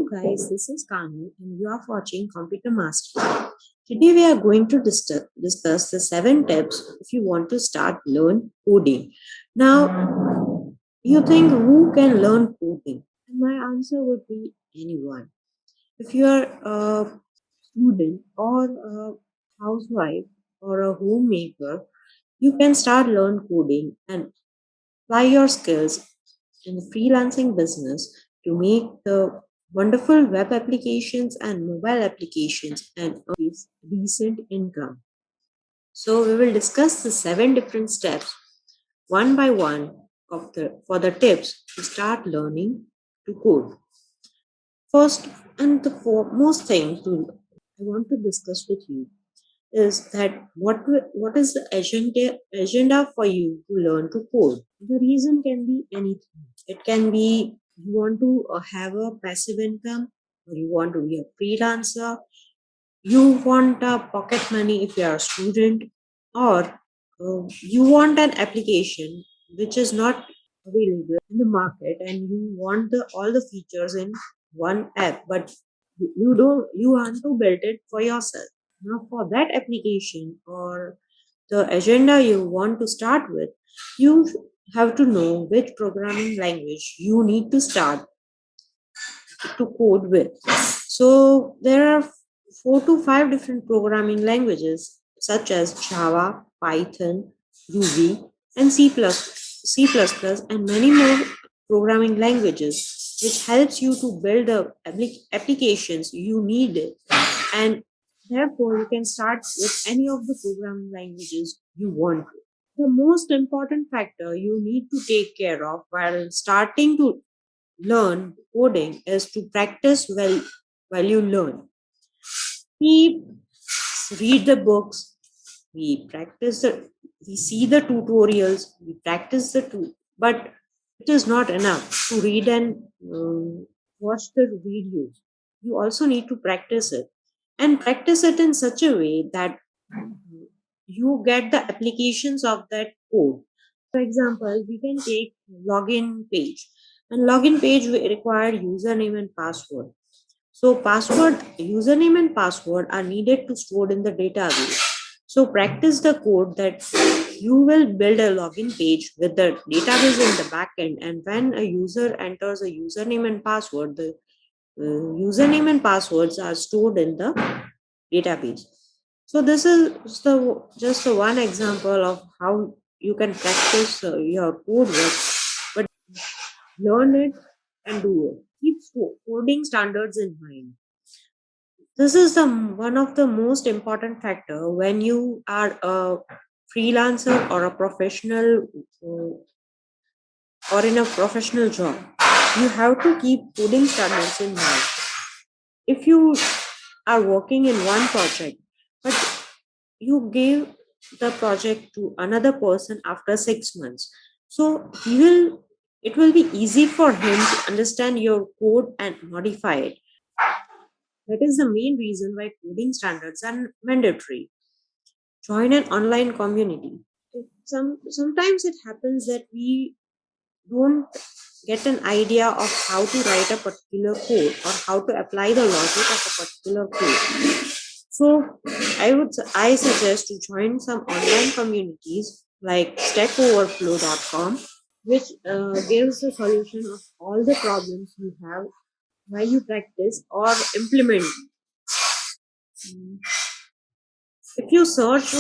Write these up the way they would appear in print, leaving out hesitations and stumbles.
Hello guys, this is Kanu and you are watching Computer Mastery. Today we are going to discuss the 7 tips if you want to start learn coding. Now, you think who can learn coding? And my answer would be anyone. If you are a student or a housewife or a homemaker, you can start learn coding and apply your skills in the freelancing business to make the wonderful web applications and mobile applications and earn decent income. So we will discuss the 7 different steps one by one for the tips to start learning to code. First and the foremost thing I want to discuss with you is that what is the agenda for you to learn to code. The reason can be anything. It can be you want to have a passive income, or you want to be a freelancer, you want a pocket money if you are a student, or you want an application which is not available in the market and you want all the features in one app, but you want to build it for yourself. Now, for that application or the agenda you want to start with, you have to know which programming language you need to start to code with. So, there are 4 to 5 different programming languages such as Java, Python, Ruby, and C++, and many more programming languages, which helps you to build the applications you need, and therefore you can start with any of the programming languages you want. The most important factor you need to take care of while starting to learn coding is to practice well while you learn. We read the books, we see the tutorials, we practice but it is not enough to read and watch the videos. You also need to practice it, and practice it in such a way that you get the applications of that code. For example, we can take login page, and login page will require username and password. So username and password are needed to store in the database. So practice the code that you will build a login page with the database in the backend, and when a user enters a username and password, the username and passwords are stored in the database. So this is just the one example of how you can practice your code work, but learn it and do it. Keep coding standards in mind. This is the one of the most important factor when you are a freelancer or a professional or in a professional job. You have to keep coding standards in mind. If you are working in one project, but you give the project to another person after 6 months, so it will be easy for him to understand your code and modify it. That is the main reason why coding standards are mandatory. Join an online community. Sometimes it happens that we don't get an idea of how to write a particular code or how to apply the logic of a particular code. So I suggest to join some online communities like stackoverflow.com, which gives the solution of all the problems you have while you practice or implement. Mm. If you search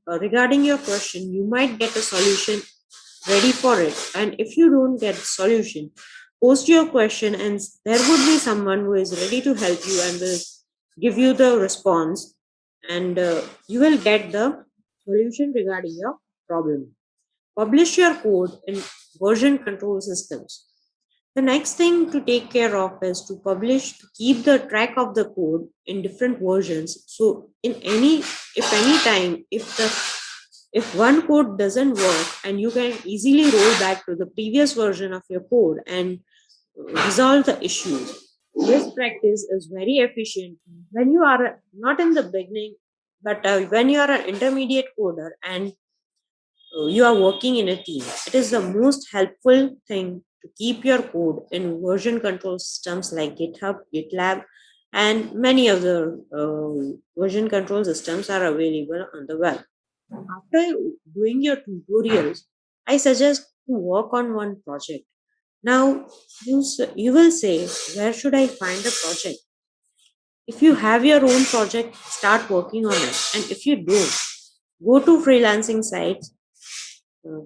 regarding your question, you might get a solution ready for it. And if you don't get the solution, post your question, and there would be someone who is ready to help you and will give you the response, and you will get the solution regarding your problem. Publish your code in version control systems. The next thing to take care of is to keep the track of the code in different versions. So if any time, if one code doesn't work, and you can easily roll back to the previous version of your code and resolve the issues. This practice is very efficient when you are not in the beginning, but when you are an intermediate coder and you are working in a team. It is the most helpful thing to keep your code in version control systems like GitHub, GitLab, and many other version control systems are available on the web. After doing your tutorials, I suggest to work on one project. Now, you will say, where should I find a project? If you have your own project, start working on it. And if you don't, go to freelancing sites,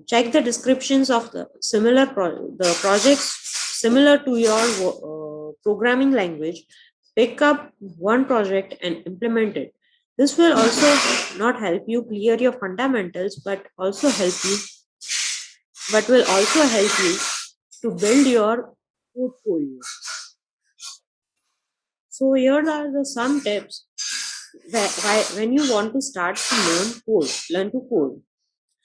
check the descriptions of the the projects similar to your programming language, pick up one project and implement it. This will also not help you clear your fundamentals, but will also help you to build your portfolio. So here are the some tips when you want to start to learn to code.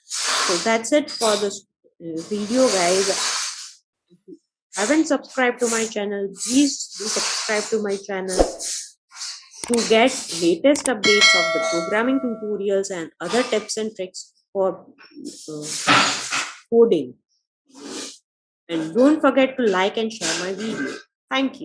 So that's it for this video, guys. If you haven't subscribed to my channel, please do subscribe to my channel to get latest updates of the programming tutorials and other tips and tricks for coding. And don't forget to like and share my video. Thank you.